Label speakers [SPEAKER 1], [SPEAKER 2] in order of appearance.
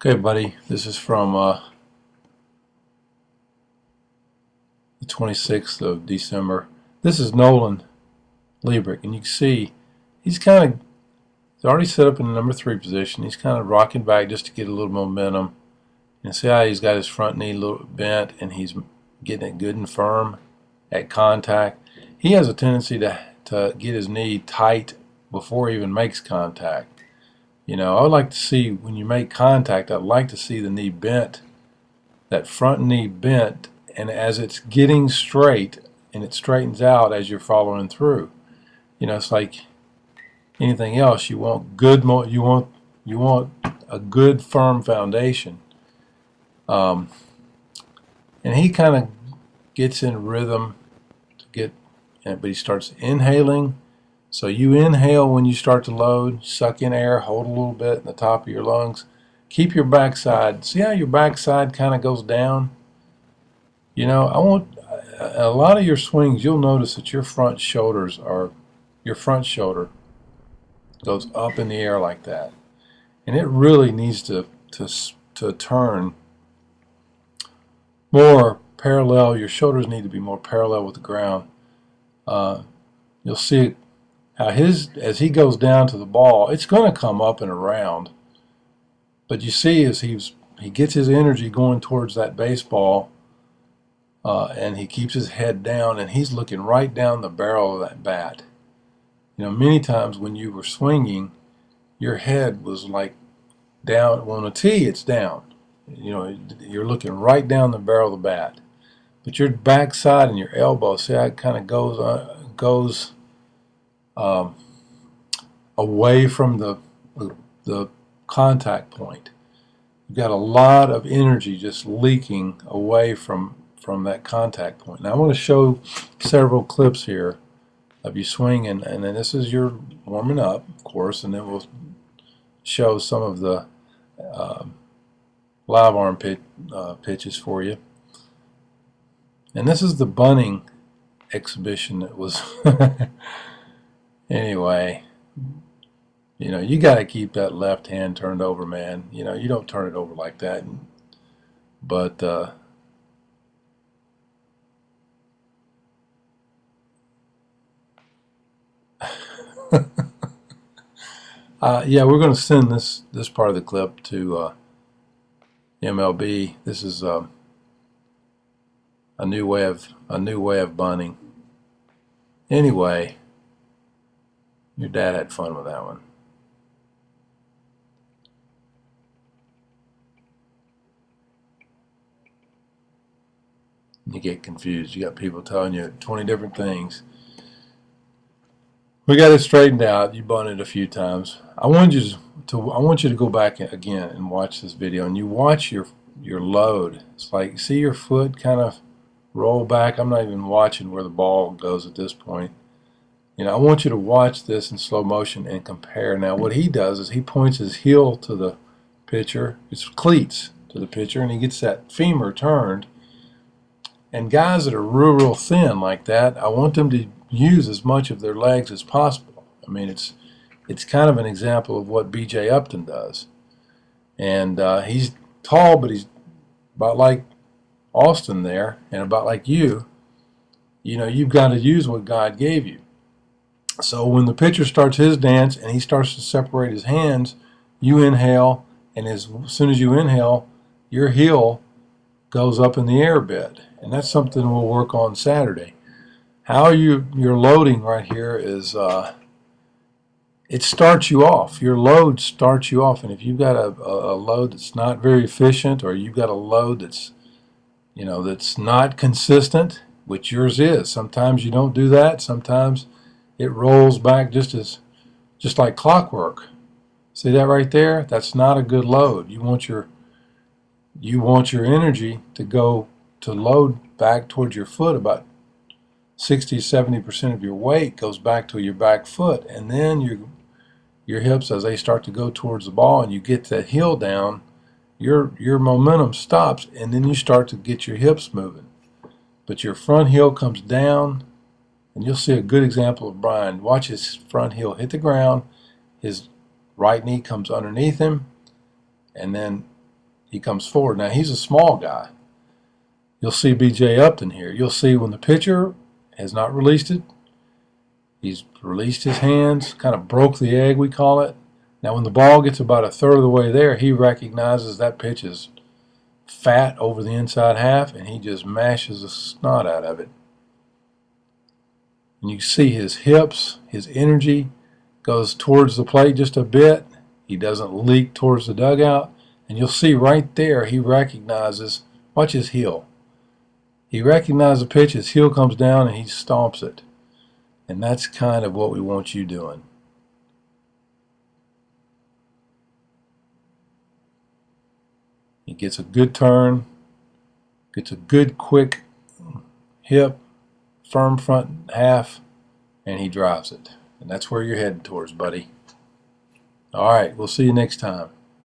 [SPEAKER 1] Okay, buddy, this is from the 26th of December. This is Nolan Liebrick, and you can see he's already set up in the number 3 position. He's kind of rocking back just to get a little momentum. And see how he's got his front knee a little bent, and he's getting it good and firm at contact. He has a tendency to get his knee tight before he even makes contact. You know, I would like to see when you make contact, I'd like to see the knee bent, that front knee bent, and as it's getting straight and it straightens out as you're following through. You know, it's like anything else. You want you want a good firm foundation. And he kind of gets in rhythm but he starts inhaling. So you inhale when you start to load, suck in air, hold a little bit in the top of your lungs. Keep your backside. See how your backside kind of goes down? You know, a lot of your swings, you'll notice that your front shoulder goes up in the air like that. And it really needs to turn more parallel. Your shoulders need to be more parallel with the ground. You'll see how as he goes down to the ball, it's going to come up and around. But you see as he gets his energy going towards that baseball, and he keeps his head down, and he's looking right down the barrel of that bat. You know, many times when you were swinging, your head was like down. Well, on a tee, it's down. You know, you're looking right down the barrel of the bat. But your backside and your elbow, see how it kind of goes away from the contact point. You've got a lot of energy just leaking away from that contact point. Now I want to show several clips here of you swinging, and then this is your warming up, of course, and then we'll show some of the live arm pitches for you. And this is the bunting exhibition that was anyway. You know, you got to keep that left hand turned over, man. You know, you don't turn it over like that. But yeah, we're going to send this part of the clip to MLB. This is a new way of bunting. Anyway, your dad had fun with that one. You get confused. You got people telling you 20 different things. We got it straightened out. You bunted a few times. I want you to go back again and watch this video, and you watch your load. It's like, see your foot kind of roll back. I'm not even watching where the ball goes at this point. You know, I want you to watch this in slow motion and compare. Now, what he does is he points his heel to the pitcher, his cleats to the pitcher, and he gets that femur turned. And guys that are real thin like that, I want them to use as much of their legs as possible. I mean, it's kind of an example of what B.J. Upton does. And he's tall, but he's about like Austin there, and about like you. You know, you've got to use what God gave you. So when the pitcher starts his dance and he starts to separate his hands, you inhale, and as soon as you inhale, your heel goes up in the air a bit. And that's something we'll work on Saturday. How you're loading right here is it starts you off. Your load starts you off, and if you've got a load that's not very efficient, or you've got a load that's, you know, that's not consistent, which yours is. Sometimes you don't do that. Sometimes it rolls back just like clockwork. See that right there? That's not a good load. You want your energy to go to load back towards your foot. About 60-70% of your weight goes back to your back foot, and then your hips, as they start to go towards the ball and you get that heel down, your momentum stops, and then you start to get your hips moving. But your front heel comes down, and you'll see a good example of Brian. Watch his front heel hit the ground, his right knee comes underneath him, and then he comes forward. Now he's a small guy. You'll see B.J. Upton here. You'll see when the pitcher has not released it, he's released his hands, kind of broke the egg, we call it. Now when the ball gets about a third of the way there, he recognizes that pitch is fat over the inside half, and he just mashes the snot out of it. And you see his hips, his energy goes towards the plate just a bit. He doesn't leak towards the dugout. And you'll see right there he recognizes, watch his heel. He recognizes the pitch, his heel comes down, and he stomps it. And that's kind of what we want you doing. He gets a good turn, gets a good quick hip, firm front half, and he drives it. And that's where you're heading towards, buddy. All right, we'll see you next time.